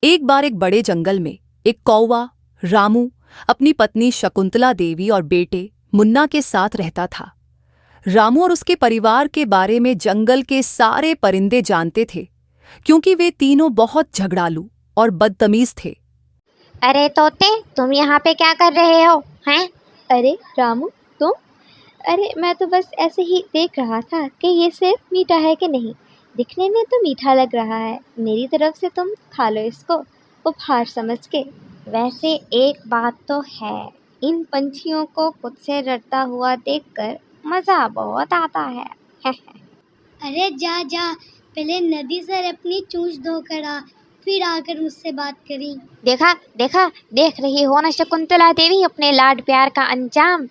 एक बार एक बड़े जंगल में एक कौवा रामू अपनी पत्नी शकुंतला देवी और बेटे मुन्ना के साथ रहता था। रामू और उसके परिवार के बारे में जंगल के सारे परिंदे जानते थे, क्योंकि वे तीनों बहुत झगड़ालू और बदतमीज थे। अरे तोते, तुम यहाँ पे क्या कर रहे हो हैं? अरे रामू, तुम? अरे मैं तो बस ऐसे ही देख रहा था कि ये सिर्फ मीठा है कि नहीं। दिखने में तो मीठा लग रहा है, मेरी तरफ से तुम खा लो इसको उपहार समझ के। वैसे एक बात तो है, इन पंछियों को खुद से डरता हुआ देखकर मजा बहुत आता है। अरे जा जा, पहले नदी से अपनी चूंच धोकर आ, फिर आकर मुझसे बात करी। देखा देखा, देख रही हो ना शकुंतला देवी अपने लाड प्यार का अंजाम।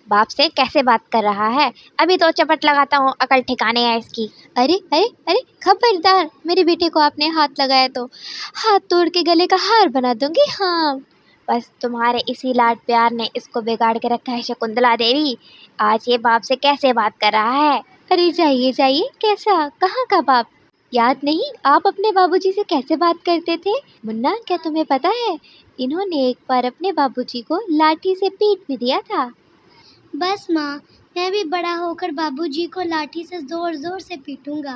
बाप से कैसे बात कर रहा है। अभी तो चपट लगाता हूँ, अकल ठिकाने है इसकी। अरे अरे अरे खबरदार, मेरे बेटे को आपने हाथ लगाया तो हाथ तोड़ के गले का हार बना दूंगी। हाँ, बस तुम्हारे इसी लाड प्यार ने इसको बिगाड़ के रखा है शकुंतला देवी। आज ये बाप से कैसे बात कर रहा है। अरे जाइए जाइए, कैसा, कहाँ का बाप? याद नहीं आप अपने बाबूजी से कैसे बात करते थे? मुन्ना, क्या तुम्हें पता है इन्होंने एक बार अपने बाबूजी को लाठी से पीट भी दिया था। बस माँ, मैं भी बड़ा होकर बाबूजी को लाठी से जोर जोर से पीटूंगा,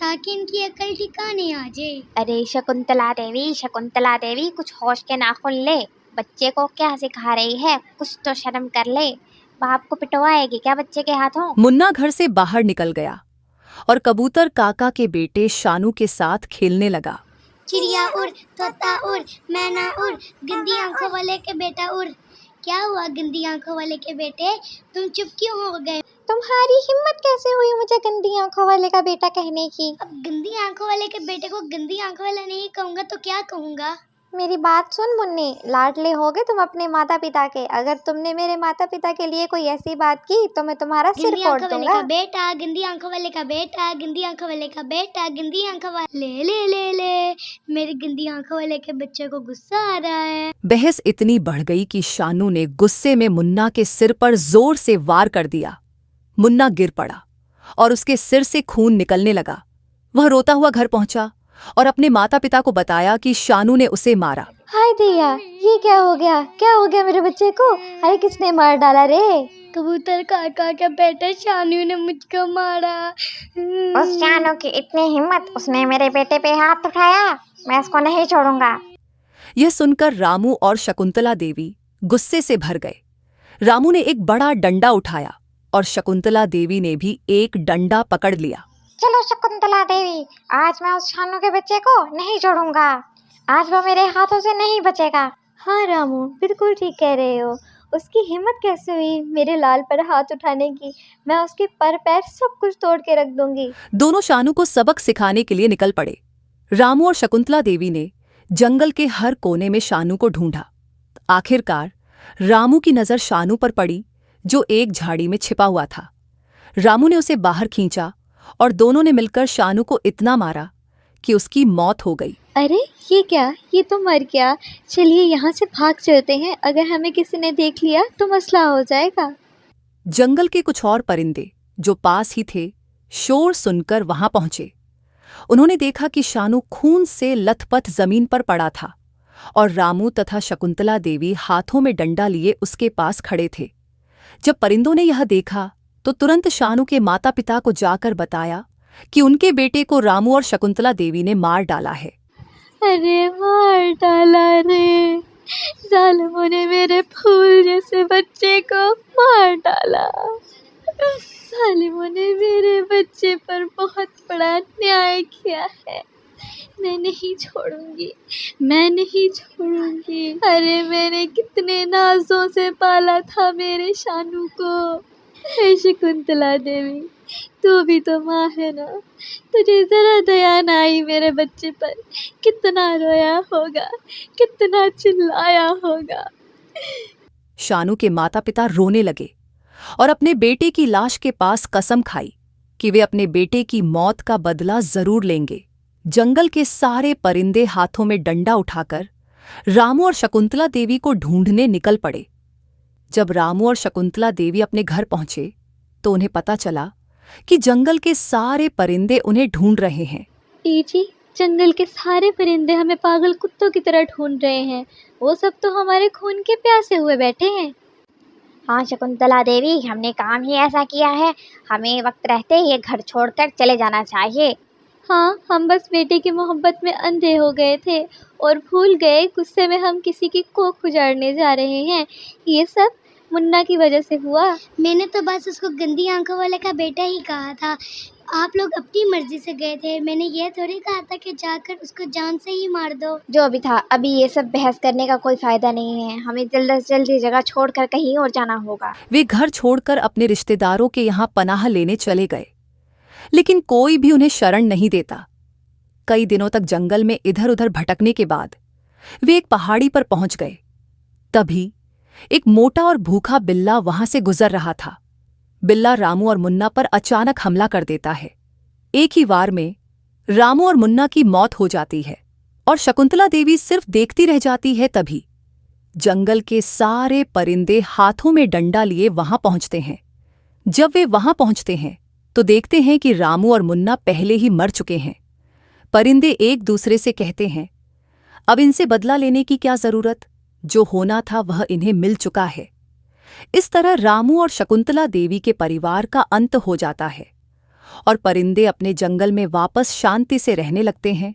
ताकि इनकी अकल ठिकाने आ जाए। अरे शकुंतला देवी कुछ होश के नाखुन ले। बच्चे को क्या सिखा रही है, कुछ तो शर्म कर ले। बाप को पिटवाएगी क्या बच्चे के हाथों? मुन्ना घर से बाहर निकल गया और कबूतर काका के बेटे शानू के साथ खेलने लगा। चिड़िया उड़, तोता उड़, मैना उड़, गंदी आंखों वाले के बेटा उड़। क्या हुआ गंदी आंखों वाले के बेटे, तुम चुप क्यों हो गए? तुम्हारी हिम्मत कैसे हुई मुझे गंदी आंखों वाले का बेटा कहने की? अब गंदी आंखों वाले के बेटे को गंदी आंखों वाला नहीं कहूँगा तो क्या कहूँगा? मेरी बात सुन मुन्नी, लाडले होगे तुम अपने माता पिता के। अगर तुमने मेरे माता पिता के लिए कोई ऐसी बात की तो मैं तुम्हारा सिर गंदी फोड़ आंखों वाले दूंगा। का बेटा, गंदी आंखों वाले का बेटा, गंदी आंखों वाले का बेटा, गंदी आंखों वाले। ले ले ले ले, मेरी गंदी आंखों वाले के बच्चे को गुस्सा आ रहा है। बहस इतनी बढ़ गई कि शानू ने गुस्से में मुन्ना के सिर पर जोर से वार कर दिया। मुन्ना गिर पड़ा और उसके सिर से खून निकलने लगा। वह रोता हुआ घर पहुंचा और अपने माता पिता को बताया कि शानू ने उसे मारा। हाय दैया, ये क्या हो गया? क्या हो गया मेरे बच्चे को? अरे किसने मार डाला रे? कबूतर काका के बेटे शानू ने मुझको मारा। उस शानू की इतनी हिम्मत, उसने मेरे बेटे पे हाथ उठाया। मैं इसको नहीं छोड़ूंगा। यह सुनकर रामू और शकुंतला देवी गुस्से से भर गए। रामू ने एक बड़ा डंडा उठाया और शकुंतला देवी ने भी एक डंडा पकड़ लिया। चलो शकुंतला देवी, आज मैं उस शानू के बच्चे को नहीं छोड़ूंगा। आज वो मेरे हाथों से नहीं बचेगा। हाँ रामू, बिल्कुल ठीक कह रहे हो। उसकी हिम्मत कैसे हुई मेरे लाल पर हाथ उठाने की? मैं उसके पर पैर सब कुछ तोड़ के रख दूंगी। दोनों शानू को सबक सिखाने के लिए निकल पड़े। रामू और शकुंतला देवी ने जंगल के हर कोने में शानू को ढूंढा। आखिरकार रामू की नजर शानू पर पड़ी, जो एक झाड़ी में छिपा हुआ था। रामू ने उसे बाहर खींचा और दोनों ने मिलकर शानू को इतना मारा कि उसकी मौत हो गई। अरे ये क्या, ये तो मर गया। चलिए यहाँ से भाग चलते हैं, अगर हमें किसी ने देख लिया तो मसला हो जाएगा। जंगल के कुछ और परिंदे जो पास ही थे शोर सुनकर वहां पहुंचे। उन्होंने देखा कि शानू खून से लथपथ जमीन पर पड़ा था और रामू तथा शकुंतला देवी हाथों में डंडा लिए उसके पास खड़े थे। जब परिंदों ने यह देखा तो तुरंत शानू के माता पिता को जाकर बताया कि उनके बेटे को रामू और शकुंतला देवी ने मार डाला है। अरे मार डाला रे, जालिमों ने मेरे फूल जैसे बच्चे को मार डाला। जालिमों ने मेरे बच्चे पर बहुत बड़ा अन्याय किया है। मैं नहीं छोड़ूंगी, मैं नहीं छोड़ूंगी। अरे मैंने कितने नाजों से पाला था मेरे शानू को। हे शकुंतला देवी, तू भी तो माँ है ना, तुझे जरा दया न आई मेरे बच्चे पर? कितना रोया होगा, कितना चिल्लाया होगा। शानू के माता पिता रोने लगे और अपने बेटे की लाश के पास कसम खाई कि वे अपने बेटे की मौत का बदला जरूर लेंगे। जंगल के सारे परिंदे हाथों में डंडा उठाकर रामू और शकुंतला देवी को ढूंढने निकल पड़े। जब रामू और शकुंतला देवी अपने घर पहुंचे तो उन्हें पता चला कि जंगल के सारे परिंदे उन्हें ढूंढ रहे हैं। जी, जंगल के सारे परिंदे हमें पागल कुत्तों की तरह ढूंढ रहे हैं। वो सब तो हमारे खून के प्यासे हुए बैठे हैं। हाँ शकुंतला देवी, हमने काम ही ऐसा किया है, हमें वक्त रहते ये घर छोड़कर चले जाना चाहिए। हाँ, हम बस बेटे की मोहब्बत में अंधे हो गए थे और भूल गए गुस्से में हम किसी की कोख उजाड़ने जा रहे हैं। ये सब मुन्ना की वजह से हुआ। मैंने तो बस उसको गंदी आंखों वाले का बेटा ही कहा था। आप लोग अपनी मर्जी से गए थे, मैंने ये थोड़ी कहा था कि जाकर उसको जान से ही मार दो। जो भी था, अभी ये सब बहस करने का कोई फायदा नहीं है, हमें जल्द से जल्द ये जगह छोड़कर कहीं और जाना होगा। वे घर छोड़कर अपने रिश्तेदारों के यहाँ पनाह लेने चले गए, लेकिन कोई भी उन्हें शरण नहीं देता। कई दिनों तक जंगल में इधर उधर भटकने के बाद वे एक पहाड़ी पर पहुंच गए। तभी एक मोटा और भूखा बिल्ला वहां से गुजर रहा था। बिल्ला रामू और मुन्ना पर अचानक हमला कर देता है। एक ही वार में रामू और मुन्ना की मौत हो जाती है और शकुंतला देवी सिर्फ देखती रह जाती है। तभी जंगल के सारे परिंदे हाथों में डंडा लिए वहां पहुंचते हैं। जब वे वहां पहुंचते हैं तो देखते हैं कि रामू और मुन्ना पहले ही मर चुके हैं। परिंदे एक दूसरे से कहते हैं, अब इनसे बदला लेने की क्या जरूरत, जो होना था वह इन्हें मिल चुका है। इस तरह रामू और शकुंतला देवी के परिवार का अंत हो जाता है और परिंदे अपने जंगल में वापस शांति से रहने लगते हैं।